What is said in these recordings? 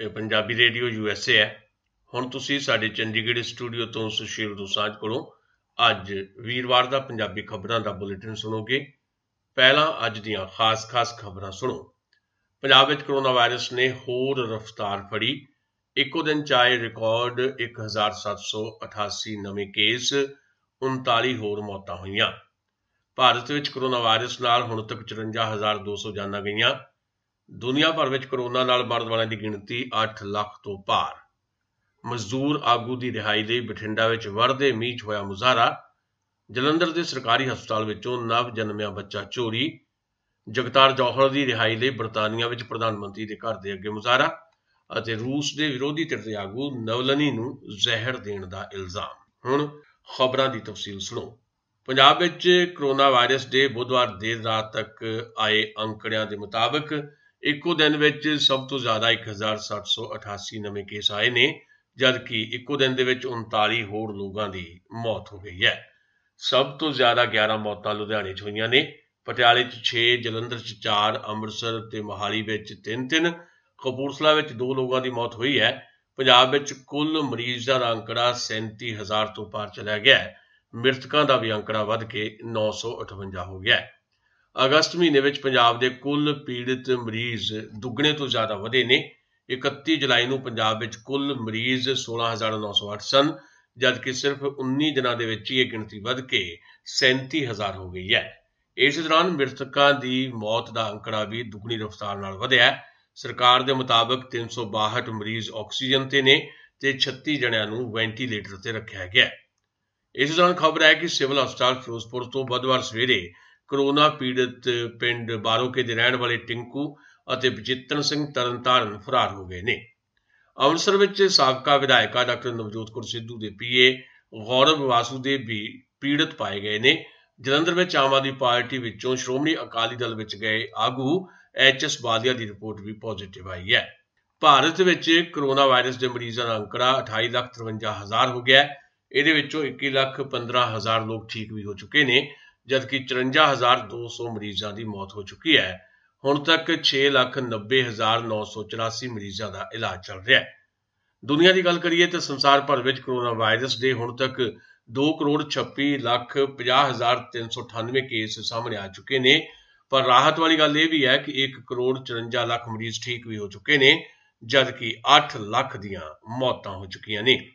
ਇਹ Punjabi radio USA ਹੈ। ਹੁਣ ਤੁਸੀਂ ਸਾਡੇ ਚੰਡੀਗੜ੍ਹ ਸਟੂਡੀਓ ਤੋਂ ਸੁਸ਼ੀਲ ਦੋਸਾਂਝ ਕੋਲੋਂ ਅੱਜ ਵੀਰਵਾਰ ਦਾ ਪੰਜਾਬੀ ਖਬਰਾਂ ਦਾ ਬੁਲੇਟਿਨ ਸੁਣੋਗੇ। ਪਹਿਲਾਂ ਅੱਜ ਦੀਆਂ ਖਾਸ ਖਬਰਾਂ ਸੁਣੋ। ਪੰਜਾਬ ਵਿੱਚ ਕੋਰੋਨਾ ਵਾਇਰਸ ਨੇ ਹੋਰ ਰਫ਼ਤਾਰ ਫੜੀ। ਇੱਕੋ ਦਿਨ 'ਚ ਆਏ ਰਿਕਾਰਡ 1788 ਨਵੇਂ ਕੇਸ, 39 ਹੋਰ ਮੌਤਾਂ ਹੋਈਆਂ। ਭਾਰਤ ਵਿੱਚ ਕੋਰੋਨਾ ਵਾਇਰਸ ਨਾਲ ਹੁਣ ਤੱਕ 54,200 ਜਾਨਾਂ ਗਈਆਂ। ਦੁਨੀਆ ਭਰ ਵਿੱਚ ਕੋਰੋਨਾ ਨਾਲ ਮਰਨ ਵਾਲਿਆਂ ਦੀ ਗਿਣਤੀ 8 ਲੱਖ ਤੋਂ ਪਾਰ। ਮਜ਼ਦੂਰ ਆਗੂ ਦੀ ਰਿਹਾਈ ਲਈ ਬਠਿੰਡਾ ਵਿੱਚ ਵਰ੍ਹਦੇ ਮੀਂਹ 'ਚ ਹੋਇਆ ਮੁਜ਼ਾਹਰਾ। ਜਲੰਧਰ ਦੇ ਸਰਕਾਰੀ ਹਸਪਤਾਲ ਵਿੱਚੋਂ ਨਵ ਜਨਮਿਆ ਬੱਚਾ ਚੋਰੀ। ਜਗਤਾਰ ਜੌਹਰ ਦੀ ਰਿਹਾਈ ਲਈ ਬਰਤਾਨੀਆ ਵਿੱਚ ਪ੍ਰਧਾਨ ਮੰਤਰੀ ਦੇ ਘਰ ਦੇ ਅੱਗੇ ਮੁਜ਼ਾਹਰਾ ਅਤੇ ਰੂਸ ਦੇ ਵਿਰੋਧੀ ਧਿਰ ਦੇ ਆਗੂ ਨਵਲਨੀ ਨੂੰ ਜ਼ਹਿਰ ਦੇਣ ਦਾ ਇਲਜ਼ਾਮ। ਹੁਣ ਖਬਰਾਂ ਦੀ ਤਫਸੀਲ ਸੁਣੋ। ਪੰਜਾਬ ਵਿੱਚ ਕੋਰੋਨਾ ਵਾਇਰਸ ਦੇ ਬੁੱਧਵਾਰ ਦੇਰ ਰਾਤ ਤੱਕ ਆਏ ਅੰਕੜਿਆਂ ਦੇ ਮੁਤਾਬਕ ਇੱਕੋ ਦਿਨ ਵਿੱਚ ਸਭ ਤੋਂ ਜ਼ਿਆਦਾ 1788 ਨਵੇਂ ਕੇਸ ਆਏ ਨੇ, ਜਦਕਿ ਇੱਕੋ ਦਿਨ ਦੇ ਵਿੱਚ 39 ਹੋਰ ਲੋਕਾਂ ਦੀ ਮੌਤ ਹੋ ਗਈ ਹੈ। ਸਭ ਤੋਂ ਜ਼ਿਆਦਾ 11 ਮੌਤਾਂ ਲੁਧਿਆਣੇ 'ਚ ਹੋਈਆਂ ਨੇ। ਪਟਿਆਲੇ 'ਚ 6, ਜਲੰਧਰ 'ਚ 4, ਅੰਮ੍ਰਿਤਸਰ ਤੇ ਮੋਹਾਲੀ ਵਿੱਚ 3, ਕਪੂਰਥਲਾ ਵਿੱਚ 2 ਲੋਕਾਂ ਦੀ ਮੌਤ ਹੋਈ ਹੈ। ਪੰਜਾਬ ਵਿੱਚ ਕੁੱਲ ਮਰੀਜ਼ਾਂ ਦਾ ਅੰਕੜਾ 37,000 ਤੋਂ ਪਾਰ ਚਲਾ ਗਿਆ ਹੈ। ਮ੍ਰਿਤਕਾਂ ਦਾ ਵੀ ਅੰਕੜਾ ਵੱਧ ਕੇ 958 ਹੋ ਗਿਆ ਹੈ। ਅਗਸਤ ਮਹੀਨੇ ਵਿੱਚ ਪੰਜਾਬ ਦੇ ਕੁੱਲ ਪੀੜਿਤ ਮਰੀਜ਼ ਦੁੱਗਣੇ ਤੋਂ ਜ਼ਿਆਦਾ ਵਧੇ ਨੇ। 31 ਜੁਲਾਈ ਨੂੰ ਪੰਜਾਬ ਵਿੱਚ ਕੁੱਲ ਮਰੀਜ਼ 16,908 ਸਨ, ਜਦਕਿ ਸਿਰਫ 19 ਦਿਨਾਂ ਦੇ ਵਿੱਚ ਹੀ ਇਹ ਗਿਣਤੀ ਵੱਧ ਕੇ 37,000 ਹੋ ਗਈ ਹੈ। ਇਸ ਦੌਰਾਨ ਮ੍ਰਿਤਕਾਂ ਦੀ ਮੌਤ ਦਾ ਅੰਕੜਾ ਵੀ ਦੁੱਗਣੀ ਰਫ਼ਤਾਰ ਨਾਲ ਵਧਿਆ। ਸਰਕਾਰ ਦੇ ਮੁਤਾਬਕ 362 ਮਰੀਜ਼ ਆਕਸੀਜਨ ਤੇ ਨੇ ਤੇ 36 ਜਣਿਆਂ ਨੂੰ ਵੈਂਟੀਲੇਟਰ ਤੇ ਰੱਖਿਆ ਗਿਆ। ਇਸ ਦੌਰਾਨ ਖਬਰ ਹੈ ਕਿ ਸਿਵਲ ਹਸਪਤਾਲ ਫਿਰੋਜ਼ਪੁਰ ਤੋਂ ਬੁੱਧਵਾਰ ਸਵੇਰੇ ਕੋਰੋਨਾ ਪੀੜਤ ਪਿੰਡ ਬਾਰੋਕੇ ਦੇ ਰਹਿਣ ਵਾਲੇ ਟਿੰਕੂ ਅਤੇ ਬਚਿੱਤਰ ਸਿੰਘ ਤਰਨਤਾਰਨ ਫਰਾਰ ਹੋ ਗਏ ਨੇ। ਅੰਮ੍ਰਿਤਸਰ ਵਿੱਚ ਸਾਬਕਾ ਵਿਧਾਇਕਾ ਡਾਕਟਰ ਨਵਜੋਤ ਕੌਰ ਸਿੱਧੂ ਦੇ ਪੀਏ ਗੌਰਵ ਵਾਸੂਦੇਵ ਵੀ ਪੀੜਤ ਪਾਏ ਗਏ ਨੇ। ਜਲੰਧਰ ਵਿੱਚ ਆਮ ਆਦਮੀ ਪਾਰਟੀ ਵਿੱਚੋਂ ਸ਼੍ਰੋਮਣੀ ਅਕਾਲੀ ਦਲ ਵਿੱਚ ਗਏ ਆਗੂ HS ਬਾਲੀਆ ਦੀ ਰਿਪੋਰਟ ਵੀ ਪੋਜ਼ਿਟਿਵ ਆਈ ਹੈ। ਭਾਰਤ ਵਿੱਚ ਕੋਰੋਨਾ ਵਾਇਰਸ ਦੇ ਮਰੀਜ਼ਾਂ ਦਾ ਅੰਕੜਾ 28,53,000 ਹੋ ਗਿਆ ਹੈ। ਇਹਦੇ ਵਿੱਚੋਂ 21,15,000 ਲੋਕ ਠੀਕ ਵੀ ਹੋ ਚੁੱਕੇ ਨੇ, ਜਦਕਿ 54,200 ਮਰੀਜ਼ਾਂ ਦੀ ਮੌਤ ਹੋ ਚੁੱਕੀ ਹੈ। ਹੁਣ ਤੱਕ 6,90,984 ਮਰੀਜ਼ਾਂ ਦਾ ਇਲਾਜ ਚੱਲ ਰਿਹਾ ਹੈ। ਦੁਨੀਆ ਦੀ ਗੱਲ ਕਰੀਏ ਤਾਂ ਸੰਸਾਰ ਭਰ ਵਿੱਚ ਕੋਰੋਨਾ ਵਾਇਰਸ ਦੇ ਹੁਣ ਤੱਕ 2,26,50,398 ਕੇਸ ਸਾਹਮਣੇ ਆ ਚੁੱਕੇ ਨੇ। ਪਰ ਰਾਹਤ ਵਾਲੀ ਗੱਲ ਇਹ ਵੀ ਹੈ ਕਿ 1,54,00,000 ਮਰੀਜ਼ ਠੀਕ ਵੀ ਹੋ ਚੁੱਕੇ ਨੇ, ਜਦਕਿ 8 ਲੱਖ ਦੀਆਂ ਮੌਤਾਂ ਹੋ ਚੁੱਕੀਆਂ ਨੇ।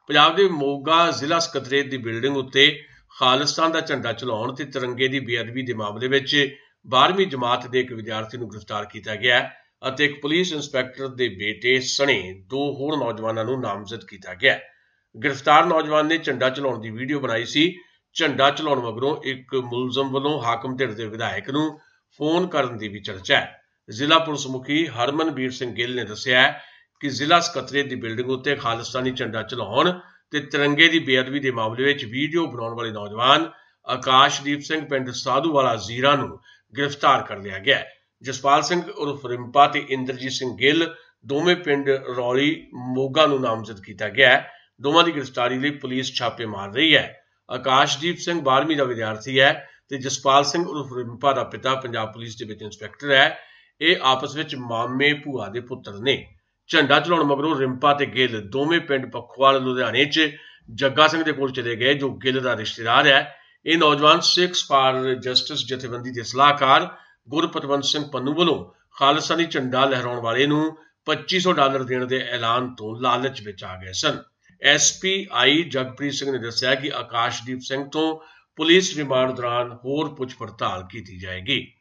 ਪੰਜਾਬ ਦੇ ਮੋਗਾ ਜ਼ਿਲ੍ਹਾ ਸਕੱਤਰੇਤ ਦੀ ਬਿਲਡਿੰਗ ਉੱਤੇ ਖਾਲਿਸਤਾਨ ਦਾ ਝੰਡਾ ਚਲਾਉਣ ਤੇ ਤਿਰੰਗੇ ਦੀ ਬੇਅਦਬੀ ਦੇ ਮਾਮਲੇ ਵਿੱਚ 12ਵੀਂ ਜਮਾਤ ਦੇ ਇੱਕ ਵਿਦਿਆਰਥੀ ਨੂੰ ਗ੍ਰਿਫਤਾਰ ਕੀਤਾ ਗਿਆ ਅਤੇ ਇੱਕ ਪੁਲਿਸ ਇੰਸਪੈਕਟਰ ਦੇ ਬੇਟੇ ਸਣੇ 2 ਹੋਰ ਨੌਜਵਾਨਾਂ ਨੂੰ ਨਾਮਜ਼ਦ ਕੀਤਾ ਗਿਆ। ਗ੍ਰਿਫਤਾਰ ਨੌਜਵਾਨ ਨੇ ਝੰਡਾ ਚਲਾਉਣ ਦੀ ਵੀਡੀਓ ਬਣਾਈ ਸੀ। ਝੰਡਾ ਚਲਾਉਣ ਮਗਰੋਂ ਇੱਕ ਮੁਲਜ਼ਮ ਵੱਲੋਂ ਹਾਕਮ ਧਿਰ ਦੇ ਵਿਧਾਇਕ ਨੂੰ ਫੋਨ ਕਰਨ ਦੀ ਵੀ ਚਰਚਾ ਹੈ। ਜ਼ਿਲ੍ਹਾ ਪੁਲਿਸ ਮੁਖੀ ਹਰਮਨਵੀਰ ਸਿੰਘ ਗਿੱਲ ਨੇ ਦੱਸਿਆ ਕਿ ਜ਼ਿਲ੍ਹਾ ਸਕੱਤਰੇਤ ਦੀ ਬਿਲਡਿੰਗ ਉੱਤੇ ਖਾਲਿਸਤਾਨੀ ਝੰਡਾ ਚਲਾਉਣ ਤੇ ਤਿਰੰਗੇ ਦੀ ਬੇਅਦਬੀ ਦੇ ਮਾਮਲੇ ਵਿੱਚ ਵੀਡੀਓ ਬਣਾਉਣ ਵਾਲੇ ਨੌਜਵਾਨ ਆਕਾਸ਼ਦੀਪ ਸਿੰਘ ਪਿੰਡ ਸਾਧੂਵਾਲਾ ਜ਼ੀਰਾ ਨੂੰ ਗ੍ਰਿਫਤਾਰ ਕਰ ਲਿਆ ਗਿਆ ਹੈ। ਜਸਪਾਲ ਸਿੰਘ ਉਰਫ ਰਿੰਪਾ ਤੇ ਇੰਦਰਜੀਤ ਸਿੰਘ ਗਿੱਲ ਦੋਵੇਂ ਪਿੰਡ ਰੌਲੀ ਮੋਗਾ ਨੂੰ ਨਾਮਜ਼ਦ ਕੀਤਾ ਗਿਆ ਹੈ। ਦੋਵਾਂ ਦੀ ਗ੍ਰਿਫਤਾਰੀ ਲਈ ਪੁਲਿਸ ਛਾਪੇ ਮਾਰ ਰਹੀ ਹੈ। ਆਕਾਸ਼ਦੀਪ ਸਿੰਘ 12ਵੀਂ ਦਾ ਵਿਦਿਆਰਥੀ ਹੈ ਤੇ ਜਸਪਾਲ ਸਿੰਘ ਉਰਫ ਰਿੰਪਾ ਦਾ ਪਿਤਾ ਪੰਜਾਬ ਪੁਲਿਸ ਦੇ ਵਿੱਚ ਇੰਸਪੈਕਟਰ ਹੈ। ਇਹ ਆਪਸ ਵਿੱਚ ਮਾਮੇ ਭੂਆ ਦੇ ਪੁੱਤਰ ਨੇ। ਝੰਡਾ ਚਲਾਉਣ ਮਗਰੋਂ ਰਿੰਪਾ ਤੇ ਗਿੱਲ ਦੋਵੇਂ ਪਿੰਡ ਪੱਖੋਵਾਲ ਲੁਧਿਆਣੇ 'ਚ ਜੱਗਾ ਸਿੰਘ ਦੇ ਕੋਲ ਚਲੇ ਗਏ, ਜੋ ਗਿੱਲ ਦਾ ਰਿਸ਼ਤੇਦਾਰ ਹੈ। ਇਹ ਨੌਜਵਾਨ ਸਿੱਖਸ ਫਾਰ ਜਸਟਿਸ ਜਥੇਬੰਦੀ ਦੇ ਸਲਾਹਕਾਰ ਗੁਰਪਤਵੰਤ ਸਿੰਘ ਪੰਨੂ ਵੱਲੋਂ ਖਾਲਿਸਤਾਨੀ ਝੰਡਾ ਲਹਿਰਾਉਣ ਵਾਲੇ ਨੂੰ $2500 ਦੇਣ ਦੇ ਐਲਾਨ ਤੋਂ ਲਾਲਚ ਵਿੱਚ ਆ ਗਏ ਸਨ। SPI ਜਗਪ੍ਰੀਤ ਸਿੰਘ ਨੇ ਦੱਸਿਆ ਕਿ ਆਕਾਸ਼ਦੀਪ ਸਿੰਘ ਤੋਂ ਪੁਲਿਸ ਰਿਮਾਂਡ ਦੌਰਾਨ ਹੋਰ ਪੁੱਛ ਪੜਤਾਲ ਕੀਤੀ ਜਾਏਗੀ।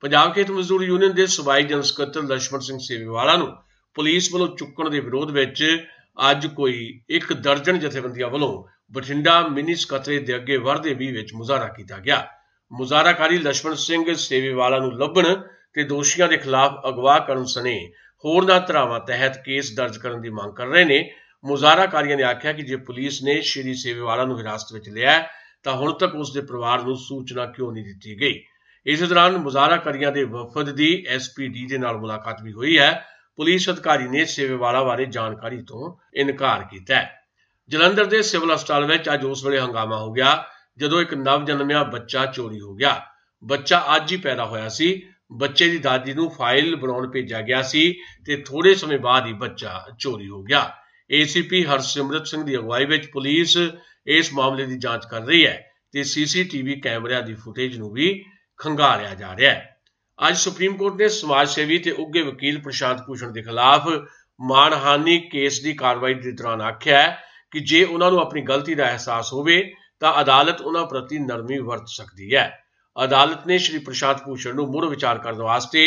ਪੰਜਾਬ ਖੇਤ ਮਜ਼ਦੂਰ ਯੂਨੀਅਨ ਦੇ ਸੂਬਾਈ ਜਨਰਲ ਸਕੱਤਰ ਲਛਮਣ ਸਿੰਘ ਸੇਵੇਵਾਲਾ ਨੂੰ ਪੁਲਿਸ ਵੱਲੋਂ ਚੁੱਕਣ ਦੇ ਵਿਰੋਧ ਵਿੱਚ ਅੱਜ ਕੋਈ 1 ਦਰਜਨ ਜਥੇਬੰਦੀਆਂ ਵੱਲੋਂ ਬਠਿੰਡਾ ਮਿੰਨੀ ਸਕੱਤਰੇਤ ਦੇ ਅੱਗੇ ਵਰ੍ਹਦੇ ਮੀਂਹ ਵਿੱਚ ਮੁਜ਼ਾਹਰਾ ਕੀਤਾ ਗਿਆ। ਮੁਜ਼ਾਹਰਾਕਾਰੀ ਲਛਮਣ ਸਿੰਘ ਸੇਵੇਵਾਲਾ ਨੂੰ ਲੱਭਣ ਤੇ ਦੋਸ਼ੀਆਂ ਦੇ ਖਿਲਾਫ ਅਗਵਾ ਕਰਨ ਸਣੇ ਹੋਰਨਾਂ ਧਾਰਾਵਾਂ ਤਹਿਤ ਕੇਸ ਦਰਜ ਕਰਨ ਦੀ ਮੰਗ ਕਰ ਰਹੇ ਨੇ। ਮੁਜ਼ਾਹਰਾਕਾਰੀਆਂ ਨੇ ਆਖਿਆ ਕਿ ਜੇ ਪੁਲਿਸ ਨੇ ਸ਼੍ਰੀ ਸੇਵੇਵਾਲਾ ਨੂੰ ਹਿਰਾਸਤ ਵਿੱਚ ਲਿਆ ਤਾਂ ਹੁਣ ਤੱਕ ਉਸ ਦੇ ਪਰਿਵਾਰ ਨੂੰ ਸੂਚਨਾ ਕਿਉਂ ਨਹੀਂ ਦਿੱਤੀ ਗਈ। ਇਸ ਦੌਰਾਨ ਮੁਜ਼ਾਹਰਾਕਾਰੀਆਂ ਦੇ ਵਫਦ ਦੀ SPD ਦੇ ਨਾਲ ਮੁਲਾਕਾਤ ਵੀ ਹੋਈ ਹੈ। ਪੁਲਿਸ ਅਧਿਕਾਰੀ ਨੇ ਸੇਵੇਵਾਲਾ ਬਾਰੇ ਜਾਣਕਾਰੀ ਤੋਂ ਇਨਕਾਰ ਕੀਤਾ ਹੈ। ਜਲੰਧਰ ਦੇ ਸਿਵਲ ਹਸਪਤਾਲ ਵਿੱਚ ਅੱਜ ਉਸ ਵੇਲੇ ਹੰਗਾਮਾ ਹੋ ਗਿਆ ਜਦੋਂ ਇੱਕ ਨਵ ਜਨਮਿਆ ਬੱਚਾ ਚੋਰੀ ਹੋ ਗਿਆ। ਬੱਚਾ ਅੱਜ ਹੀ ਪੈਦਾ ਹੋਇਆ ਸੀ। ਬੱਚੇ ਦੀ ਦਾਦੀ ਨੂੰ ਫਾਈਲ ਬਣਾਉਣ ਭੇਜਿਆ ਗਿਆ ਸੀ ਤੇ ਥੋੜੇ ਸਮੇਂ ਬਾਅਦ ਹੀ ਬੱਚਾ ਚੋਰੀ ਹੋ ਗਿਆ। ਏਸੀਪੀ ਹਰਸਿਮਰਤ ਸਿੰਘ ਦੀ ਅਗਵਾਈ ਵਿੱਚ ਪੁਲਿਸ ਇਸ ਮਾਮਲੇ ਦੀ ਜਾਂਚ ਕਰ ਰਹੀ ਹੈ ਤੇ ਸੀਸੀਟੀਵੀ ਕੈਮਰਿਆਂ ਦੀ ਫੁਟੇਜ ਨੂੰ ਵੀ ਖੰਗਾਲਿਆ ਜਾ ਰਿਹਾ ਹੈ। ਅੱਜ ਸੁਪਰੀਮ ਕੋਰਟ ਨੇ ਸਮਾਜ ਸੇਵੀ ਤੇ ਉੱਘੇ ਵਕੀਲ ਪ੍ਰਸ਼ਾਂਤ ਭੂਸ਼ਣ ਦੇ ਖਿਲਾਫ ਮਾਣਹਾਨੀ ਕੇਸ ਦੀ ਕਾਰਵਾਈ ਦੇ ਦੌਰਾਨ ਆਖਿਆ ਕਿ ਜੇ ਉਹਨਾਂ ਨੂੰ ਆਪਣੀ ਗਲਤੀ ਦਾ ਅਹਿਸਾਸ ਹੋਵੇ ਤਾਂ ਅਦਾਲਤ ਉਹਨਾਂ ਪ੍ਰਤੀ ਨਰਮੀ ਵਰਤ ਸਕਦੀ ਹੈ। ਅਦਾਲਤ ਨੇ ਸ਼੍ਰੀ ਪ੍ਰਸ਼ਾਂਤ ਭੂਸ਼ਣ ਨੂੰ ਮੁੜ ਵਿਚਾਰ ਕਰਨ ਵਾਸਤੇ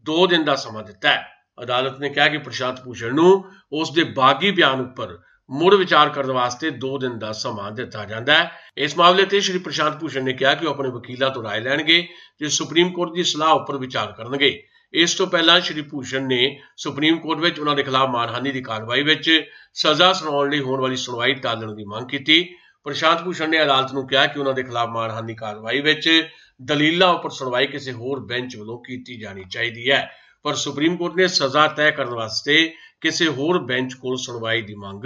2 ਦਿਨ ਦਾ ਸਮਾਂ ਦਿੱਤਾ ਹੈ। ਅਦਾਲਤ ਨੇ ਕਿਹਾ ਕਿ ਪ੍ਰਸ਼ਾਂਤ ਭੂਸ਼ਣ ਨੂੰ ਉਸ ਦੇ ਬਾਗੀ ਬਿਆਨ ਉੱਪਰ ਮੁੜ ਵਿਚਾਰ ਕਰਨ ਵਾਸਤੇ 2 ਦਿਨ ਦਾ ਸਮਾਂ ਦਿੱਤਾ ਜਾਂਦਾ ਹੈ। ਇਸ ਮਾਮਲੇ ਤੇ ਸ਼੍ਰੀ ਪ੍ਰਸ਼ਾਂਤ ਭੂਸ਼ਣ ਨੇ ਕਿਹਾ ਕਿ ਉਹ ਆਪਣੇ ਵਕੀਲਾਂ ਤੋਂ ਰਾਏ ਲੈਣਗੇ ਤੇ ਸੁਪਰੀਮ ਕੋਰਟ ਦੀ ਸਲਾਹ ਉੱਪਰ ਵਿਚਾਰ ਕਰਨਗੇ। ਇਸ ਤੋਂ ਪਹਿਲਾਂ ਸ਼੍ਰੀ ਭੂਸ਼ਣ ਨੇ ਸੁਪਰੀਮ ਕੋਰਟ ਵਿੱਚ ਉਹਨਾਂ ਦੇ ਖਿਲਾਫ ਮਾਣਹਾਨੀ ਦੀ ਕਾਰਵਾਈ ਵਿੱਚ ਸਜ਼ਾ ਸੁਣਾਉਣ ਲਈ ਹੋਣ ਵਾਲੀ ਸੁਣਵਾਈ ਟਾਲਣ ਦੀ ਮੰਗ ਕੀਤੀ। ਪ੍ਰਸ਼ਾਂਤ ਭੂਸ਼ਣ ਨੇ ਅਦਾਲਤ ਨੂੰ ਕਿਹਾ ਕਿ ਉਹਨਾਂ ਦੇ ਖਿਲਾਫ ਮਾਣਹਾਨੀ ਕਾਰਵਾਈ ਵਿੱਚ ਦਲੀਲਾਂ ਉੱਪਰ ਸੁਣਵਾਈ ਕਿਸੇ ਹੋਰ ਬੈਂਚ ਵੱਲੋਂ ਕੀਤੀ ਜਾਣੀ ਚਾਹੀਦੀ ਹੈ, ਪਰ ਸੁਪਰੀਮ ਕੋਰਟ ਨੇ ਸਜ਼ਾ ਤੈਅ ਕਰਨ ਵਾਸਤੇ ਕਿਸੇ ਹੋਰ ਬੈਂਚ ਕੋਲ ਸੁਣਵਾਈ ਦੀ ਮੰਗ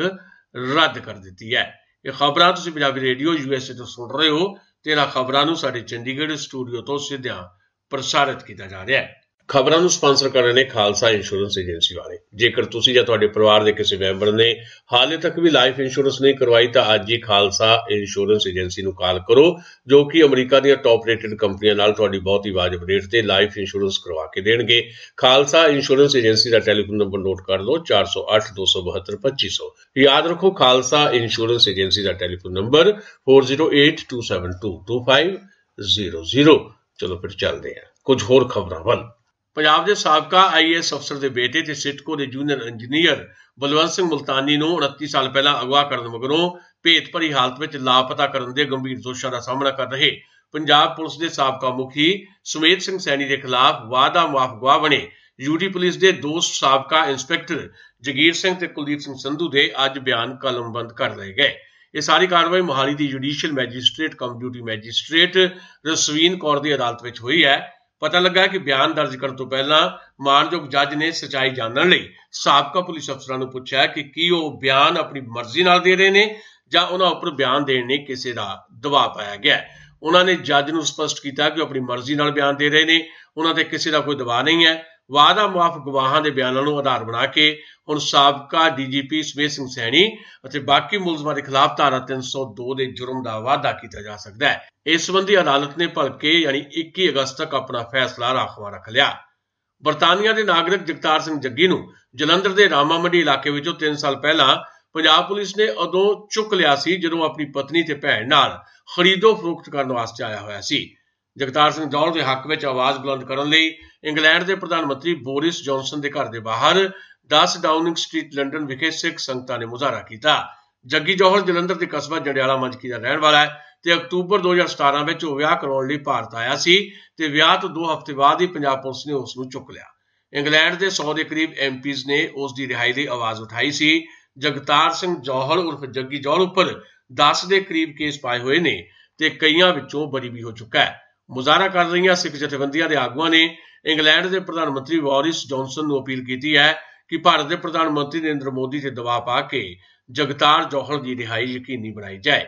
ਰੱਦ ਕਰ ਦਿੱਤੀ ਹੈ। ਇਹ ਖਬਰਾਂ ਤੁਸੀਂ ਪੰਜਾਬੀ ਰੇਡੀਓ USA ਤੋਂ ਸੁਣ ਰਹੇ ਹੋ ਤੇ ਇਹਨਾਂ ਖਬਰਾਂ ਨੂੰ ਸਾਡੇ ਚੰਡੀਗੜ੍ਹ ਸਟੂਡੀਓ ਤੋਂ ਸਿੱਧਾ ਪ੍ਰਸਾਰਿਤ ਕੀਤਾ ਜਾ ਰਿਹਾ ਹੈ। ਖਬਰਾਂ ਨੂੰ ਸਪਾਂਸਰ ਕਰ ਰਹੇ ਨੇ ਖਾਲਸਾ ਇੰਸ਼ੋਰੈਂਸ ਏਜੰਸੀ ਵਾਲੇ। ਜੇਕਰ ਤੁਸੀਂ ਜਾਂ ਤੁਹਾਡੇ ਪਰਿਵਾਰ ਦੇ ਕਿਸੇ ਮੈਂਬਰ ਨੇ ਹਾਲੇ ਤੱਕ ਵੀ ਲਾਈਫ ਇੰਸ਼ੋਰੈਂਸ ਨਹੀਂ ਕਰਵਾਈ ਤਾਂ ਅੱਜ ਹੀ ਖਾਲਸਾ ਇੰਸ਼ੋਰੈਂਸ ਏਜੰਸੀ ਨੂੰ ਕਾਲ ਕਰੋ, ਜੋ ਕਿ ਅਮਰੀਕਾ ਦੀਆਂ ਟੌਪ ਰੇਟਡ ਕੰਪਨੀਆਂ ਨਾਲ ਤੁਹਾਡੀ ਬਹੁਤ ਹੀ ਵਾਜਬ ਰੇਟ ਤੇ ਲਾਈਫ ਇੰਸ਼ੋਰੈਂਸ ਕਰਵਾ ਕੇ ਦੇਣਗੇ। ਖਾਲਸਾ ਇੰਸ਼ੋਰੈਂਸ ਏਜੰਸੀ ਦਾ ਟੈਲੀਫੋਨ ਨੰਬਰ ਨੋਟ ਕਰ ਲਓ 408 272 2500। ਯਾਦ ਰੱਖੋ ਖਾਲਸਾ ਇੰਸ਼ੋਰੈਂਸ ਏਜੰਸੀ ਦਾ ਟੈਲੀਫੋਨ ਨੰਬਰ 408272 2500। ਚਲੋ ਫਿਰ ਚੱਲਦੇ ਹਾਂ ਕੁਝ ਹੋਰ ਖਬਰਾਂ ਵੱਲ। ਪੰਜਾਬ ਦੇ ਸਾਬਕਾ IAS ਅਫਸਰ ਦੇ ਬੇਟੇ ਤੇ ਸਿਟਕੋ ਦੇ ਜੂਨੀਅਰ ਇੰਜੀਨੀਅਰ ਬਲਵੰਤ ਸਿੰਘ ਮੁਲਤਾਨੀ ਨੂੰ 29 ਸਾਲ ਪਹਿਲਾਂ ਅਗਵਾ ਕਰਨ ਮਗਰੋਂ ਭੇਤ ਭਰੀ ਹਾਲਤ ਵਿੱਚ ਲਾਪਤਾ ਕਰਨ ਦੇ ਗੰਭੀਰ ਦੋਸ਼ਾਂ ਦਾ ਸਾਹਮਣਾ ਕਰ ਰਹੇ ਪੰਜਾਬ ਪੁਲਿਸ ਦੇ ਸਾਬਕਾ ਮੁਖੀ ਸੁਮੇਧ ਸਿੰਘ ਸੈਣੀ ਦੇ ਖਿਲਾਫ ਵਾਅਦਾ ਮੁਆਫ ਗਵਾਹ ਬਣੇ ਯੂਟੀ ਪੁਲਿਸ ਦੇ 2 ਸਾਬਕਾ ਇੰਸਪੈਕਟਰ ਜਗੀਰ ਸਿੰਘ ਤੇ ਕੁਲਦੀਪ ਸਿੰਘ ਸੰਧੂ ਦੇ ਅੱਜ ਬਿਆਨ ਕਲਮਬੰਦ ਕਰ ਲਏ ਗਏ। ਇਹ ਸਾਰੀ ਕਾਰਵਾਈ ਮੋਹਾਲੀ ਦੀ ਜੁਡੀਸ਼ੀਅਲ ਮੈਜਿਸਟ੍ਰੇਟ ਕਮ ਡਿਊਟੀ ਮੈਜਿਸਟ੍ਰੇਟ ਰਸਵੀਨ ਕੌਰ ਦੀ ਅਦਾਲਤ ਵਿੱਚ ਹੋਈ ਹੈ। ਪਤਾ ਲੱਗਾ ਕਿ ਬਿਆਨ ਦਰਜ ਕਰਨ ਤੋਂ ਪਹਿਲਾਂ ਮਾਨਯੋਗ ਜੱਜ ਨੇ ਸਚਾਈ ਜਾਣਨ ਲਈ ਸਾਬਕਾ ਪੁਲਿਸ ਅਫਸਰਾਂ ਨੂੰ ਪੁੱਛਿਆ ਕਿ ਕੀ ਉਹ ਬਿਆਨ ਆਪਣੀ ਮਰਜ਼ੀ ਨਾਲ ਦੇ ਰਹੇ ਨੇ ਜਾਂ ਉਹਨਾਂ ਉੱਪਰ ਬਿਆਨ ਦੇਣ ਲਈ ਕਿਸੇ ਦਾ ਦਬਾਅ ਪਾਇਆ ਗਿਆ। ਉਹਨਾਂ ਨੇ ਜੱਜ ਨੂੰ ਸਪਸ਼ਟ ਕੀਤਾ ਕਿ ਉਹ ਆਪਣੀ ਮਰਜ਼ੀ ਨਾਲ ਬਿਆਨ ਦੇ ਰਹੇ ਨੇ, ਉਹਨਾਂ ਤੇ ਕਿਸੇ ਦਾ ਕੋਈ ਦਬਾਅ ਨਹੀਂ ਹੈ। ਵਾਅਦਾ ਮੁਆਫ ਗਵਾਹਾਂ ਦੇ ਬਿਆਨਾਂ ਨੂੰ ਆਧਾਰ ਬਣਾ ਕੇ ਹੁਣ ਸਾਬਕਾ DGP ਸੁਮੇਧ ਸਿੰਘ ਸੈਣੀ ਅਤੇ ਬਾਕੀ ਮੁਲਜ਼ਮਾਂ ਦੇ ਖਿਲਾਫ ਧਾਰਾ 302 ਦੇ ਜੁਰਮ ਦਾ ਵਾਅਦਾ ਕੀਤਾ ਜਾ ਸਕਦਾ ਹੈ। ਇਸ ਸੰਬੰਧੀ ਅਦਾਲਤ ਨੇ ਭਲਕੇ ਯਾਨੀ 21 ਅਗਸਤ ਤੱਕ ਆਪਣਾ ਫੈਸਲਾ ਰਾਖਵਾਂ ਰੱਖ ਲਿਆ। ਬਰਤਾਨੀਆ ਦੇ ਨਾਗਰਿਕ ਜਗਤਾਰ ਸਿੰਘ ਜੱਗੀ ਨੂੰ ਜਲੰਧਰ ਦੇ ਰਾਮਾ ਮੰਡੀ ਇਲਾਕੇ ਵਿੱਚੋਂ 3 ਸਾਲ ਪਹਿਲਾਂ ਪੰਜਾਬ ਪੁਲਿਸ ਨੇ ਉਦੋਂ ਚੁੱਕ ਲਿਆ ਸੀ ਜਦੋਂ ਆਪਣੀ ਪਤਨੀ ਤੇ ਭੈਣ ਨਾਲ ਖਰੀਦੋ ਫਰੋਖਤ ਕਰਨ ਵਾਸਤੇ ਆਇਆ ਹੋਇਆ ਸੀ। ਜਗਤਾਰ ਸਿੰਘ ਜੌਹਲ ਦੇ ਹੱਕ ਵਿੱਚ ਆਵਾਜ਼ ਬੁਲੰਦ ਕਰਨ ਲਈ ਇੰਗਲੈਂਡ ਦੇ ਪ੍ਰਧਾਨ ਮੰਤਰੀ ਬੋਰਿਸ ਜੌਨਸਨ ਦੇ ਘਰ ਦੇ ਬਾਹਰ 10 ਡਾਊਨਿੰਗ ਸਟਰੀਟ ਲੰਡਨ ਵਿਖੇ ਸਿੱਖ ਸੰਗਤਾਂ ਨੇ ਮੁਜ਼ਾਹਰਾ ਕੀਤਾ। ਜੱਗੀ ਜੌਹਲ ਜਲੰਧਰ ਦੇ ਕਸਬਾ ਜੰਡਿਆਲਾ ਮੰਝਕੀ ਦਾ ਰਹਿਣ ਵਾਲਾ ਹੈ ਤੇ ਅਕਤੂਬਰ 2017 ਵਿੱਚ ਉਹ ਵਿਆਹ ਕਰਾਉਣ ਲਈ ਭਾਰਤ ਆਇਆ ਸੀ ਤੇ ਵਿਆਹ ਤੋਂ 2 ਹਫ਼ਤੇ ਬਾਅਦ ਹੀ ਪੰਜਾਬ ਪੁਲਿਸ ਨੇ ਉਸ ਨੂੰ ਚੁੱਕ ਲਿਆ। ਇੰਗਲੈਂਡ ਦੇ 100 ਦੇ ਕਰੀਬ MPs ਨੇ ਉਸ ਦੀ ਰਿਹਾਈ ਲਈ ਆਵਾਜ਼ ਉਠਾਈ ਸੀ। ਜਗਤਾਰ ਸਿੰਘ ਜੌਹਲ ਉਰਫ ਜੱਗੀ ਜੌਹਲ ਉੱਪਰ 10 ਦੇ ਕਰੀਬ ਕੇਸ ਪਾਏ ਹੋਏ ਨੇ ਤੇ ਕਈਆਂ ਵਿੱਚੋਂ ਬਰੀ ਵੀ ਹੋ ਚੁੱਕਾ ਹੈ। ਮੁਜ਼ਾਹਰਾ ਕਰ ਰਹੀਆਂ ਸਿੱਖ ਜਥੇਬੰਦੀਆਂ ਦੇ ਆਗੂਆਂ ਨੇ ਇੰਗਲੈਂਡ ਦੇ ਪ੍ਰਧਾਨ ਮੰਤਰੀ ਬੋਰਿਸ ਜੌਨਸਨ ਨੂੰ ਅਪੀਲ ਕੀਤੀ ਹੈ ਕਿ ਭਾਰਤ ਦੇ ਪ੍ਰਧਾਨ ਮੰਤਰੀ ਨਰਿੰਦਰ ਮੋਦੀ ਤੇ ਦਬਾਅ ਪਾ ਕੇ ਜਗਤਾਰ ਜੌਹਲ ਦੀ ਰਿਹਾਈ ਯਕੀਨੀ ਬਣਾਈ ਜਾਏ।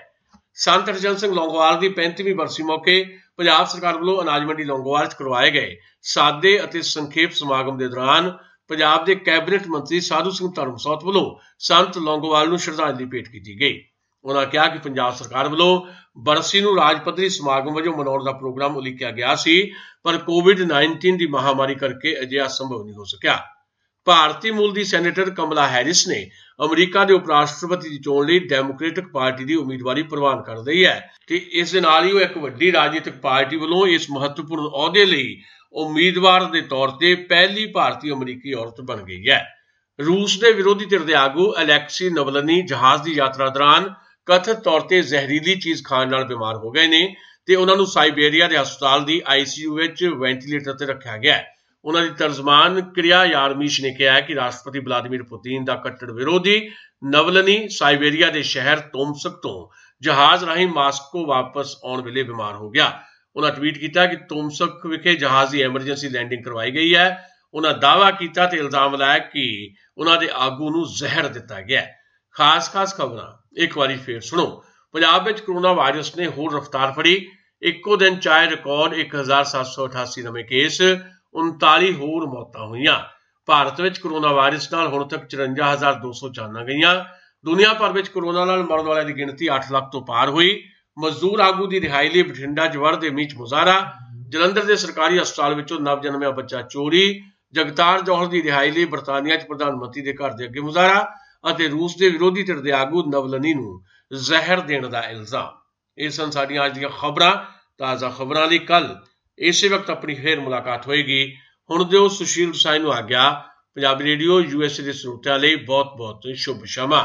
ਸੰਤ ਹਰਜਨ ਸਿੰਘ ਲੌਂਗੋਵਾਲ ਦੀ 35ਵੀਂ ਬਰਸੀ ਮੌਕੇ ਪੰਜਾਬ ਸਰਕਾਰ ਵੱਲੋਂ ਅਨਾਜ ਮੰਡੀ ਲੌਂਗੋਵਾਲ 'ਚ ਕਰਵਾਏ ਗਏ ਸਾਦੇ ਅਤੇ ਸੰਖੇਪ ਸਮਾਗਮ ਦੇ ਦੌਰਾਨ ਪੰਜਾਬ ਦੇ ਕੈਬਨਿਟ ਮੰਤਰੀ ਸਾਧੂ ਸਿੰਘ ਧਰਮਸੋਤ ਵੱਲੋਂ ਸੰਤ ਲੌਂਗੋਵਾਲ ਨੂੰ ਸ਼ਰਧਾਂਜਲੀ ਭੇਟ ਕੀਤੀ ਗਈ। ਉਹਨਾਂ ਕਿਹਾ ਕਿ ਪੰਜਾਬ ਸਰਕਾਰ ਵੱਲੋਂ ਬਰਸੀ ਨੂੰ ਰਾਜ ਪੱਧਰੀ ਸਮਾਗਮ ਵਜੋਂ ਮਨਾਉਣ ਦਾ ਪ੍ਰੋਗਰਾਮ ਉਲੀਕਿਆ ਗਿਆ ਸੀ, ਪਰ COVID-19 ਦੀ ਮਹਾਮਾਰੀ ਕਰਕੇ ਅਜਿਹਾ ਸੰਭਵ ਨਹੀਂ ਹੋ ਸਕਿਆ। ਭਾਰਤੀ ਮੂਲ ਦੀ ਸੈਨੇਟਰ ਕਮਲਾ ਹੈਰਿਸ ਨੇ ਅਮਰੀਕਾ ਦੇ ਉਪ ਰਾਸ਼ਟਰਪਤੀ ਦੀ ਚੋਣ ਲਈ ਡੈਮੋਕ੍ਰੈਟਿਕ ਪਾਰਟੀ ਦੀ ਉਮੀਦਵਾਰੀ ਪ੍ਰਵਾਨ ਕਰ ਲਈ ਹੈ ਤੇ ਇਸ ਦੇ ਨਾਲ ਹੀ ਉਹ ਇੱਕ ਵੱਡੀ ਰਾਜਨੀਤਿਕ ਪਾਰਟੀ ਵੱਲੋਂ ਇਸ ਮਹੱਤਵਪੂਰਨ ਅਹੁਦੇ ਲਈ ਉਮੀਦਵਾਰ ਦੇ ਤੌਰ ਤੇ ਪਹਿਲੀ ਭਾਰਤੀ ਅਮਰੀਕੀ ਔਰਤ ਬਣ ਗਈ ਹੈ। ਰੂਸ ਦੇ ਵਿਰੋਧੀ ਧਿਰ ਦੇ ਆਗੂ ਅਲੈਕਸੀ ਨਵਲਨੀ ਜਹਾਜ਼ ਦੀ ਯਾਤਰਾ ਦੌਰਾਨ ਕਥਿਤ ਤੌਰ ਤੇ ਜ਼ਹਿਰੀਲੀ ਚੀਜ਼ ਖਾਣ ਨਾਲ ਬਿਮਾਰ ਹੋ ਗਏ ਨੇ ਤੇ ਉਹਨਾਂ ਨੂੰ ਸਾਈਬੇਰੀਆ ਦੇ ਹਸਪਤਾਲ ਦੀ ICU ਵਿੱਚ ਵੈਂਟੀਲੇਟਰ ਤੇ ਰੱਖਿਆ ਗਿਆ ਹੈ। ਉਹਨਾਂ ਦੀ ਤਰਜਮਾਨ ਕਿਰਿਆ ਯਾਰਮੀਸ਼ ਨੇ ਕਿਹਾ ਕਿ ਰਾਸ਼ਟਰਪਤੀ ਵਲਾਦੀਮੀਰ ਪੁਤਿਨ ਦਾ ਕੱਟੜ ਵਿਰੋਧੀ ਨਵਲਨੀ ਸਾਈਬੇਰੀਆ ਦੇ ਸ਼ਹਿਰ ਤੋਮਸਕ ਤੋਂ ਜਹਾਜ਼ ਰਾਹੀਂ ਮਾਸਕੋ ਵਾਪਸ ਆਉਣ ਵੇਲੇ ਬਿਮਾਰ ਹੋ ਗਿਆ। ਉਹਨਾਂ ਟਵੀਟ ਕੀਤਾ ਕਿ ਤੋਮਸਕ ਵਿਖੇ ਜਹਾਜ਼ ਦੀ ਐਮਰਜੈਂਸੀ ਲੈਂਡਿੰਗ ਕਰਵਾਈ ਗਈ ਹੈ। ਉਹਨਾਂ ਦਾਅਵਾ ਕੀਤਾ ਤੇ ਇਲਜ਼ਾਮ ਲਾਇਆ ਕਿ ਉਹਨਾਂ ਦੇ ਆਗੂ ਨੂੰ ਜ਼ਹਿਰ ਦਿੱਤਾ ਗਿਆ। ਖਾਸ ਖਬਰਾਂ ਇੱਕ ਵਾਰੀ ਫੇਰ ਸੁਣੋ। ਪੰਜਾਬ ਵਿੱਚ ਕੋਰੋਨਾ ਵਾਇਰਸ ਨੇ ਹੋਰ ਰਫ਼ਤਾਰ ਫੜੀ। ਇੱਕੋ ਦਿਨ ਚਾਹੇ ਰਿਕਾਰਡ 1788 ਨਵੇਂ ਕੇਸ, 39 होर मौतां होईयां। भारत विच कोरोना वायरस नाल हुण तक 54,200 जानां गईयां। दुनिया भर विच कोरोना नाल मरण वालियां दी गिणती 8 लाख तो पार हुई। मजदूर आगू की रिहाई लई बठिंडा च वरदे मींह च मुजाहरा। जलंधर के सरकारी हस्पताल विचों नव जन्मिया बच्चा चोरी। जगतार जौहर की रिहाई लई बरतानिया च प्रधानमंत्री के घर के अगे मुजाहरा ਅਤੇ रूस के विरोधी धिर के आगू नवलनी नूं ਜ਼ਹਿਰ देने का इल्जाम। ये सन साडियां अज दीयां खबरां। ताज़ा खबरां लई कल इसे वक्त अपनी फिर मुलाकात होएगी। हुण दिओ सुशील रसाई नूं आग्या। पंजाबी रेडियो USA के ਸਰੋਤਿਆਂ ਲਈ बहुत बहुत शुभ क्षमा।